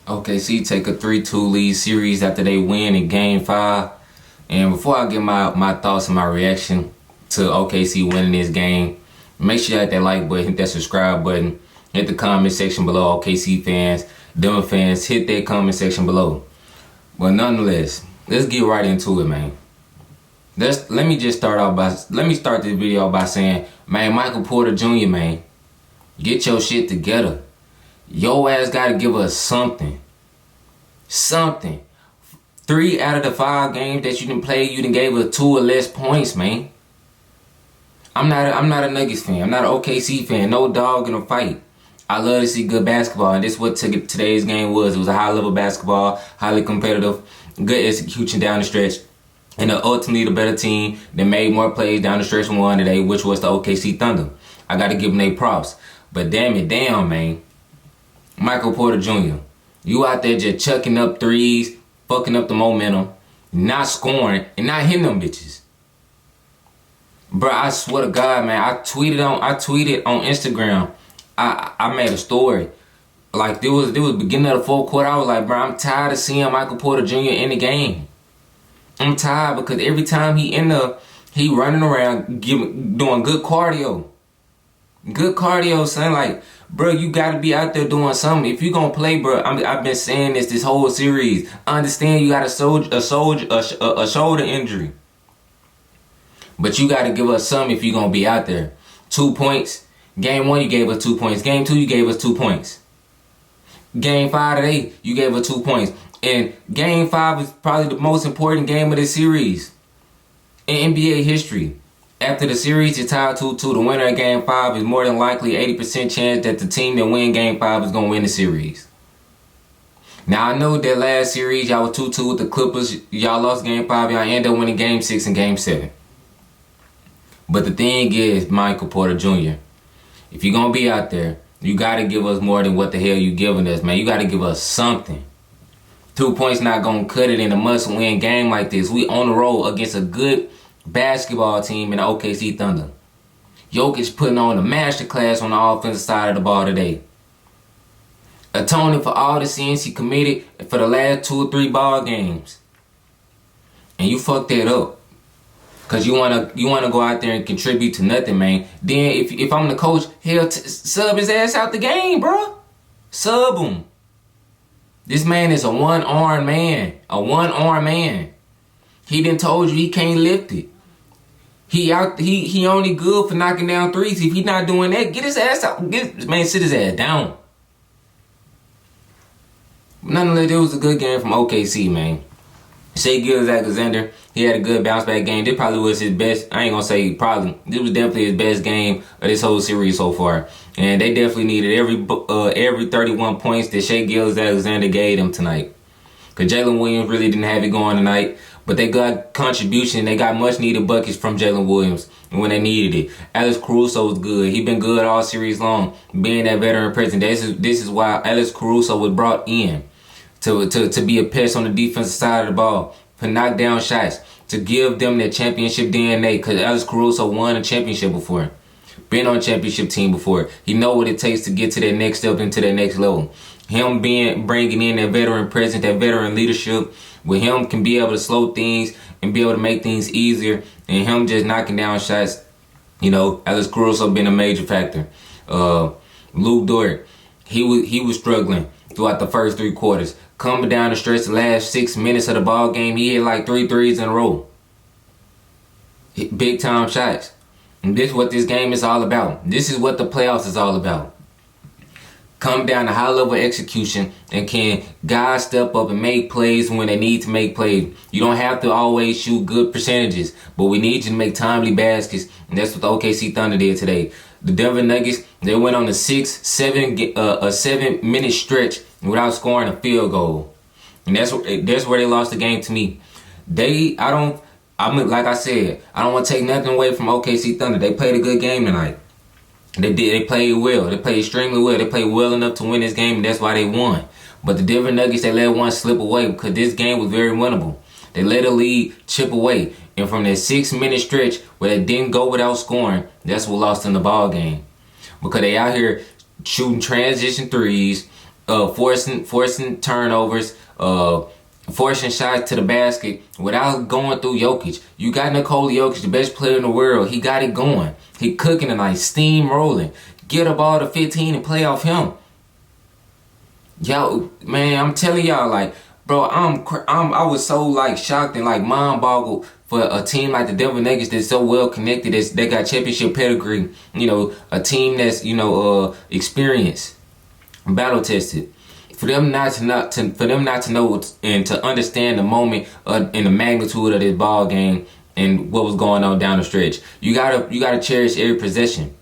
OKC take a 3-2 lead series after they win in Game 5. And before I get my thoughts and my reaction to OKC winning this game, make sure you hit that like button, hit that subscribe button, hit the comment section below. OKC fans, Denver fans, hit that comment section below. But nonetheless, let's get right into it, man. Let me start this video by saying, man, Michael Porter Jr., man, get your shit together. Your ass gotta give us something. Something. 3 out of the 5 games that you didn't play, you done gave us 2 or less points, man. I'm not a Nuggets fan. I'm not an OKC fan. No dog in a fight. I love to see good basketball, and this is what today's game was. It was a high-level basketball, highly competitive, good execution down the stretch, and ultimately the better team that made more plays down the stretch and won today, which was the OKC Thunder. I got to give them their props. But damn, man. Michael Porter Jr., you out there just chucking up threes, fucking up the momentum, not scoring, and not hitting them bitches. Bro, I swear to God, man, I tweeted on Instagram. I made a story. Like, there was beginning of the fourth quarter. I was like, bro, I'm tired of seeing Michael Porter Jr. in the game. I'm tired because every time he running around doing good cardio. Good cardio, son. Like, bro, you gotta be out there doing something. If you gonna play, bro, I've been saying this whole series. I understand you got a shoulder injury, but you gotta give us something if you gonna be out there. 2 points. Game 1, you gave us 2 points. Game 2, you gave us 2 points. Game 5 today, you gave us 2 points. And Game 5 is probably the most important game of this series in NBA history. After the series is tied 2-2, the winner of Game 5 is more than likely 80% chance that the team that win Game 5 is going to win the series. Now, I know that last series, y'all was 2-2 with the Clippers. Y'all lost Game 5. Y'all ended up winning Game 6 and Game 7. But the thing is, Michael Porter Jr., if you're going to be out there, you got to give us more than what the hell you giving us, man. You got to give us something. 2 points not going to cut it in a must-win game like this. We on the road against a good basketball team in the OKC Thunder. Jokic putting on a masterclass on the offensive side of the ball today. Atoning for all the sins he committed for the last 2 or 3 ball games. And you fucked that up. Cause you wanna go out there and contribute to nothing, man. Then if I'm the coach, hell, sub his ass out the game, bro. Sub him. This man is a one-armed man. A one-armed man. He done told you he can't lift it. He only good for knocking down threes. If he not doing that, get his ass out. Sit his ass down. Nonetheless, it was a good game from OKC, man. Shai Gilgeous-Alexander, he had a good bounce back game. This probably was his best. I ain't gonna say probably. This was definitely his best game of this whole series so far. And they definitely needed every 31 points that Shai Gilgeous-Alexander gave them tonight. Cause Jalen Williams really didn't have it going tonight. But they got contribution. They got much needed buckets from Jalen Williams when they needed it. Alex Caruso was good. He been good all series long, being that veteran presence. This is why Alex Caruso was brought in to be a pest on the defensive side of the ball, to knock down shots, to give them that championship DNA. Because Alex Caruso won a championship before, been on a championship team before. He know what it takes to get to that next step, into that next level. Him bringing in that veteran presence, that veteran leadership, with him can be able to slow things and be able to make things easier, and him just knocking down shots. You know, Alex Caruso been a major factor. Luke Dort, he was struggling throughout the first 3 quarters. Coming down the stretch, the last 6 minutes of the ball game, he hit like 3 threes in a row. Big time shots. And this is what this game is all about. This is what the playoffs is all about. Come down to high level execution, and can guys step up and make plays when they need to make plays. You don't have to always shoot good percentages, but we need you to make timely baskets, and that's what the OKC Thunder did today. The Denver Nuggets, they went on a 7-minute stretch without scoring a field goal, and that's where they lost the game to me. Like I said, I don't want to take nothing away from OKC Thunder. They played a good game tonight. They played well. They played extremely well. They played well enough to win this game, and that's why they won. But the Denver Nuggets, they let one slip away because this game was very winnable. They let a lead chip away. And from that 6-minute stretch where they didn't go without scoring, that's what lost them the ball game. Because they out here shooting transition threes forcing turnovers, forcing shots to the basket without going through Jokic. You got Nikola Jokic, the best player in the world. He got it going. He cooking tonight, steam rolling. Get a ball to 15 and play off him. Yo, man, I'm telling y'all, like, bro, I was so like shocked and like mind boggled for a team like the Denver Nuggets that's so well connected. They got championship pedigree. You know, a team that's experienced, battle tested. For them not to know and to understand the moment and the magnitude of this ball game and what was going on down the stretch. You gotta cherish every possession.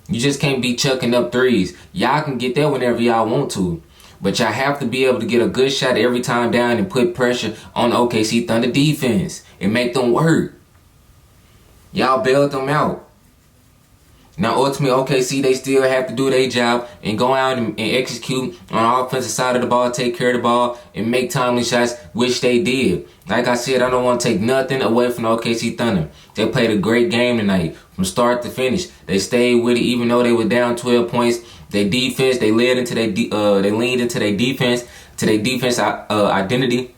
You just can't be chucking up threes. Y'all can get there whenever y'all want to. But y'all have to be able to get a good shot every time down and put pressure on the OKC Thunder defense and make them work. Y'all bailed them out. Now, ultimately, OKC, they still have to do their job and go out and execute on the offensive side of the ball, take care of the ball, and make timely shots, which they did. Like I said, I don't want to take nothing away from the OKC Thunder. They played a great game tonight from start to finish. They stayed with it even though they were down 12 points. Their defense, they leaned into their defense, to their defense identity,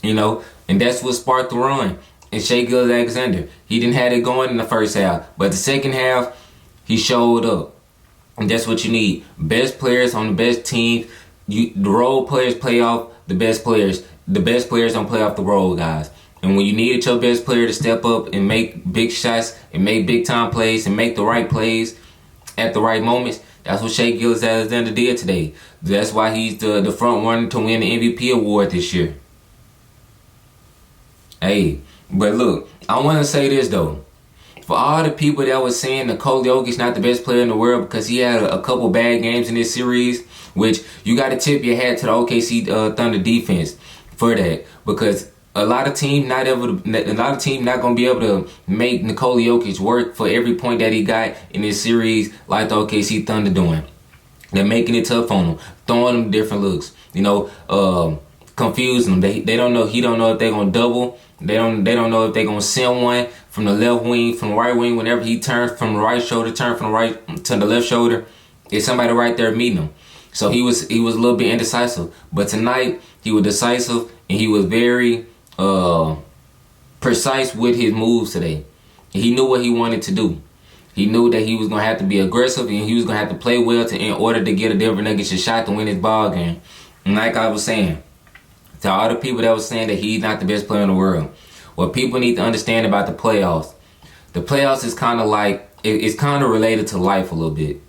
you know, and that's what sparked the run. And Shai Gilgeous-Alexander, he didn't have it going in the first half, but the second half, he showed up, and that's what you need. Best players on the best teams. The role players play off the best players. The best players don't play off the role guys. And when you needed your best player to step up and make big shots and make big time plays and make the right plays at the right moments, that's what Shai Gilgeous-Alexander did today. That's why he's the front runner to win the MVP award this year. Hey, but look, I want to say this though. For all the people that was saying Nikola Jokic not the best player in the world because he had a couple bad games in this series, which you got to tip your hat to the OKC Thunder defense for that, because a lot of teams not gonna be able to make Nikola Jokic work for every point that he got in this series like the OKC Thunder doing. They're making it tough on him, throwing him different looks, confusing him. They don't know. He don't know if they're gonna double. They don't know if they're gonna send one from the left wing, from the right wing. Whenever he turns from the right shoulder, turn from the right to the left shoulder, there's somebody right there meeting him. So he was a little bit indecisive. But tonight he was decisive and he was very precise with his moves today. He knew what he wanted to do. He knew that he was gonna have to be aggressive and he was gonna have to play well in order to get a Denver Nuggets a shot to win this ball game. And like I was saying, to all the people that was saying that he's not the best player in the world, what people need to understand about the playoffs is kind of like, it's kind of related to life a little bit,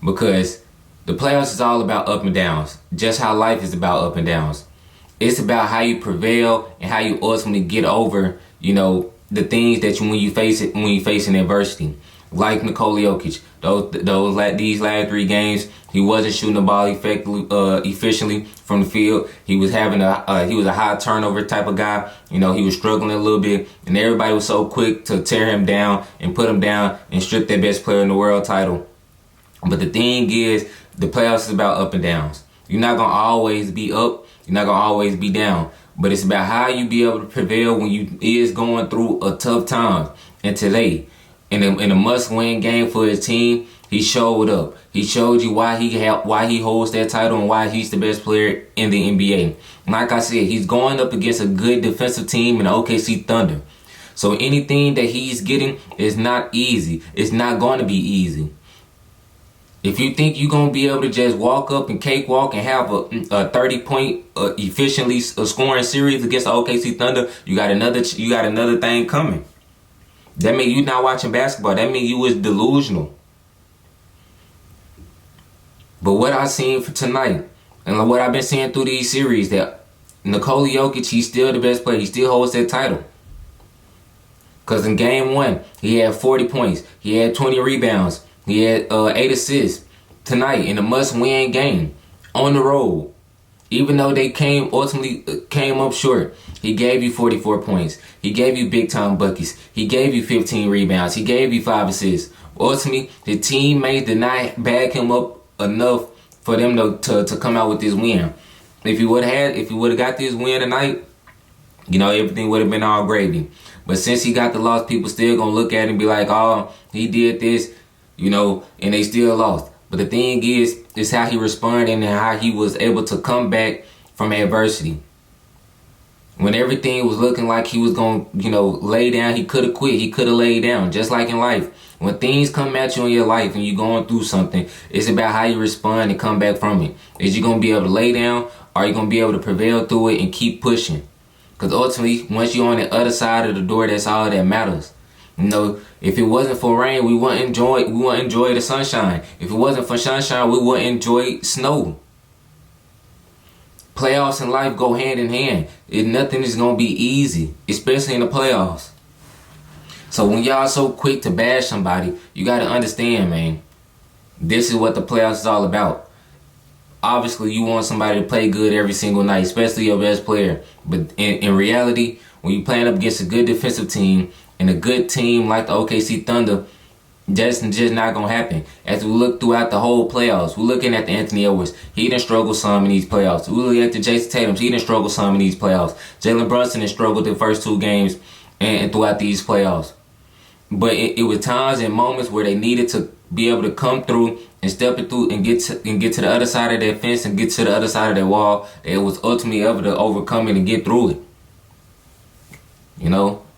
because the playoffs is all about up and downs, just how life is about up and downs. It's about how you prevail and how you ultimately get over, the things that when you face in adversity. Like Nikola Jokic, these last 3 games, he wasn't shooting the ball efficiently from the field. He was he was a high turnover type of guy. He was struggling a little bit, and everybody was so quick to tear him down and put him down and strip their best player in the world title. But the thing is, the playoffs is about up and downs. You're not gonna always be up. You're not gonna always be down. But it's about how you be able to prevail when you is going through a tough time. And today, in a must-win game for his team, he showed up. He showed you why he holds that title and why he's the best player in the NBA. And like I said, he's going up against a good defensive team in the OKC Thunder. So anything that he's getting is not easy. It's not going to be easy. If you think you're going to be able to just walk up and cakewalk and have a 30-point efficiently scoring series against the OKC Thunder, you got another thing coming. That means you're not watching basketball. That means you was delusional. But what I seen for tonight, and what I've been seeing through these series, that Nikola Jokic, he's still the best player. He still holds that title. Because in game 1, he had 40 points. He had 20 rebounds. He had 8 assists. Tonight, in a must-win game, on the road, even though they ultimately came up short, he gave you 44 points. He gave you big-time buckets. He gave you 15 rebounds. He gave you 5 assists. Ultimately, the teammates did not back him up enough for them to come out with this win. If he would have got this win tonight, everything would have been all gravy. But since he got the loss, people still gonna look at him and be like, oh, he did this, and they still lost. But the thing is how he responded and how he was able to come back from adversity. When everything was looking like he was going to, lay down, he could have quit. He could have laid down, just like in life. When things come at you in your life and you're going through something, it's about how you respond and come back from it. Is you going to be able to lay down, or are you going to be able to prevail through it and keep pushing? Because ultimately, once you're on the other side of the door, that's all that matters. If it wasn't for rain, we wouldn't enjoy the sunshine. If it wasn't for sunshine, we wouldn't enjoy snow. Playoffs and life go hand in hand. Nothing is going to be easy, especially in the playoffs. So when y'all so quick to bash somebody, you got to understand, man, this is what the playoffs is all about. Obviously, you want somebody to play good every single night, especially your best player. But in reality, when you're playing up against a good defensive team and a good team like the OKC Thunder, that's just not going to happen. As we look throughout the whole playoffs, we're looking at the Anthony Edwards. He done struggled some in these playoffs. We look at the Jason Tatum. He done struggled some in these playoffs. Jalen Brunson has struggled the first 2 games and throughout these playoffs. But it was times and moments where they needed to be able to come through and step it through and get to the other side of that fence and get to the other side of that wall. It was ultimately able to overcome it and get through it.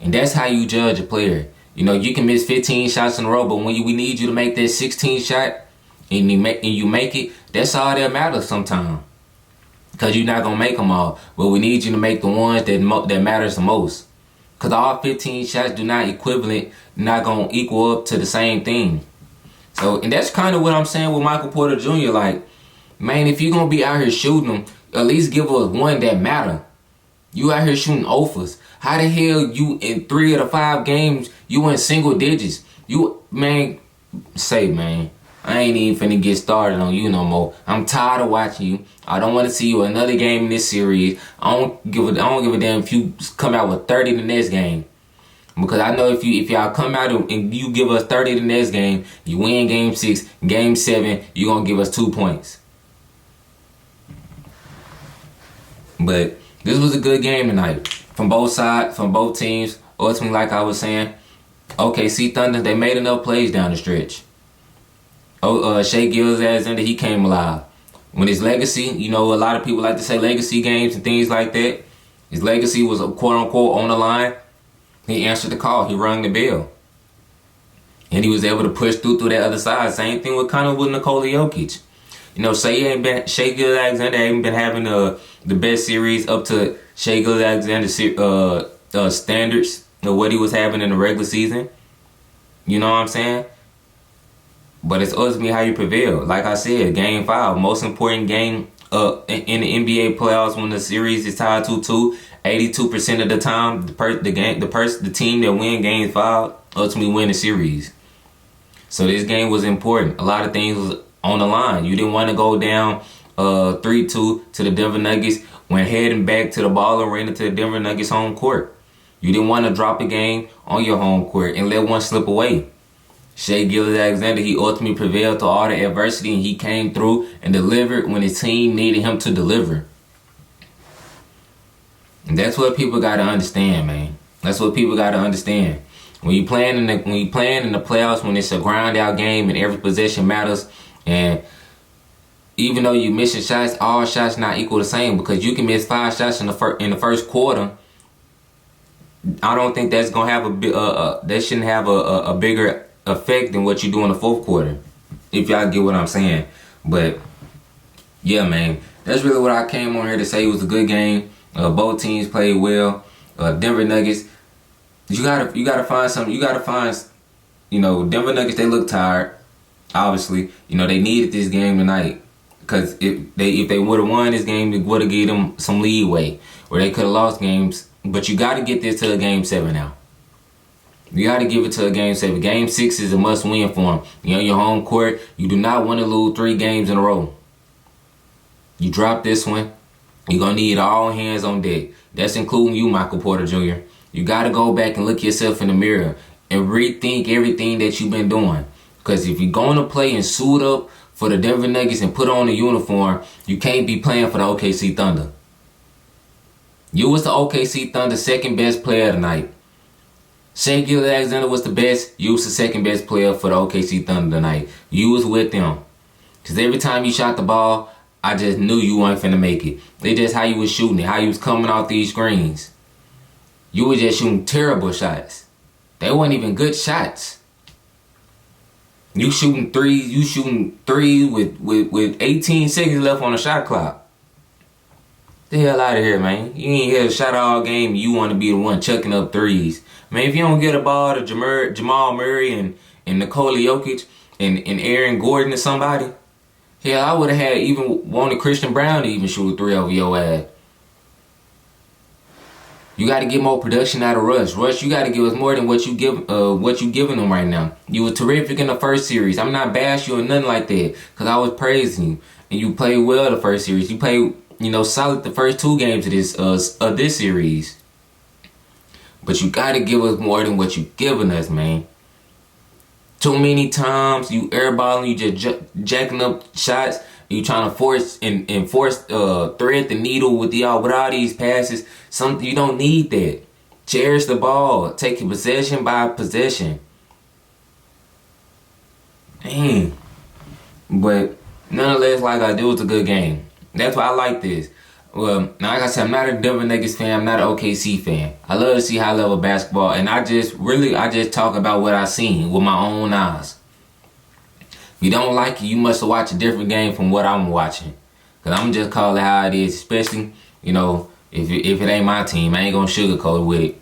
And that's how you judge a player. You can miss 15 shots in a row, but when we need you to make that 16th shot and you make it, that's all that matters sometimes. Because you're not going to make them all, but we need you to make the ones that matters the most. Because all 15 shots do not not going to equal up to the same thing. So, and that's kind of what I'm saying with Michael Porter Jr. Like, man, if you're going to be out here shooting them, at least give us one that matter. You out here shooting offers. How the hell you in 3 of the 5 games, you in single digits? Man, I ain't even finna get started on you no more. I'm tired of watching you. I don't want to see you another game in this series. I don't give a damn if you come out with 30 the next game. Because I know if y'all come out and you give us 30 the next game, you win game 6, game 7, you're going to give us 2 points. But this was a good game tonight. From both sides, from both teams. Ultimately, like I was saying, OKC Thunder, they made enough plays down the stretch. Shai Gilgeous-Alexander, he came alive. When his legacy, a lot of people like to say legacy games and things like that. His legacy was quote-unquote on the line. He answered the call. He rung the bell. And he was able to push through that other side. Same thing with Nikola Jokic. Shai Gilgeous-Alexander ain't been having the best series up to Shai Gilgeous-Alexander's standards of what he was having in the regular season. You know what I'm saying? But it's ultimately how you prevail. Like I said, Game 5, most important game in the NBA playoffs when the series is tied 2-2. 82% of the time, the team that win Game 5 ultimately win the series. So this game was important. A lot of things was on the line. You didn't want to go down 3-2 to the Denver Nuggets when heading back to the ball arena to the Denver Nuggets home court. You didn't want to drop a game on your home court and let one slip away. Shai Gilgeous-Alexander, he ultimately prevailed through all the adversity, and he came through and delivered when his team needed him to deliver. And that's what people got to understand, man. That's what people got to understand. When you playing in the playoffs, when it's a grind out game and every possession matters, and even though you missing shots, all shots not equal the same, because you can miss 5 shots in the first quarter. I don't think that's gonna have that shouldn't have a bigger effect than what you do in the fourth quarter, if y'all get what I'm saying. But yeah, man, that's really what I came on here to say. It was a good game. Both teams played well. Denver Nuggets, you gotta find something. You gotta find, Denver Nuggets, they look tired. Obviously, they needed this game tonight, because if they would have won this game, it would have given them some leeway, or they could have lost games. But you got to get this to a Game 7 now. You got to give it to a Game 7. Game 6 is a must-win for them. Your home court, you do not want to lose 3 games in a row. You drop this one, you're going to need all hands on deck. That's including you, Michael Porter Jr. You got to go back and look yourself in the mirror and rethink everything that you've been doing. Because if you're going to play and suit up for the Denver Nuggets and put on a uniform, you can't be playing for the OKC Thunder. You was the OKC Thunder second best player tonight. Shai Gilgeous-Alexander was the best. You was the second best player for the OKC Thunder tonight. You was with them. Because every time you shot the ball, I just knew you weren't finna make it. It's just how you was shooting it, how you was coming off these screens. You were just shooting terrible shots. They weren't even good shots. You shooting threes with 18 seconds left on the shot clock. The hell out of here, man. You ain't had a shot all game. You want to be the one chucking up threes. Man, if you don't get a ball to Jamal Murray and Nikola Jokic and Aaron Gordon or somebody, hell, I would have had even wanted Christian Brown to even shoot a three over your ass. You got to get more production out of Russ. Russ, you got to give us more than what you giving them right now. You were terrific in the first series. I'm not bashing you or nothing like that, because I was praising you, and you played well the first series. You played, solid the first 2 games of this series. But you got to give us more than what you giving us, man. Too many times you airballing, you just jacking up shots. You trying to force thread the needle with all these passes. Something you don't need that. Cherish the ball. Take it possession by possession. Dang. But nonetheless, like it was a good game. That's why I like this. Well, now, like I said, I'm not a Denver Nuggets fan. I'm not an OKC fan. I love to see high level basketball, and I just talk about what I seen with my own eyes. If you don't like it, you must have watched a different game from what I'm watching. Because I'm just calling it how it is, especially, if it ain't my team, I ain't going to sugarcoat it with it.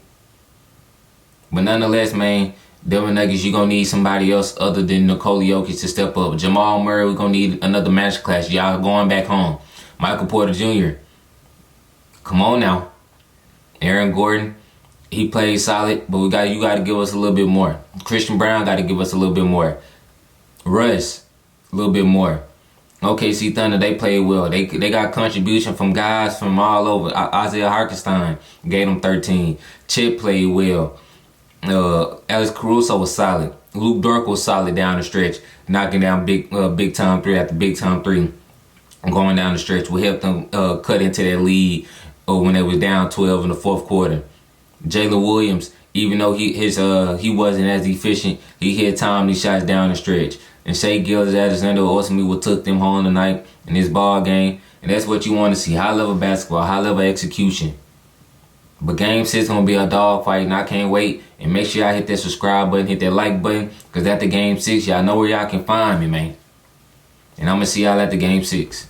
But nonetheless, man, Denver Nuggets, you're going to need somebody else other than Nikola Jokic to step up. Jamal Murray, we're going to need another masterclass. Y'all going back home. Michael Porter Jr., come on now. Aaron Gordon, he played solid, but you got to give us a little bit more. Christian Brown got to give us a little bit more. Russ, a little bit more. OKC Thunder, they played well. They got contribution from guys from all over. Isaiah Hartenstein gave them 13. Chip played well. Alex Caruso was solid. Luke Dort was solid down the stretch, knocking down big time three after big time three. Going down the stretch will help them cut into that lead when they was down 12 in the fourth quarter. Jalen Williams, even though he wasn't as efficient, he hit timely shots down the stretch. And Shai Gilgeous-Alexander ultimately what took them home tonight in this ball game. And that's what you want to see. High-level basketball, high-level execution. But Game 6 is going to be a dogfight, and I can't wait. And make sure y'all hit that subscribe button, hit that like button, because at the Game 6, y'all know where y'all can find me, man. And I'm going to see y'all at the Game 6.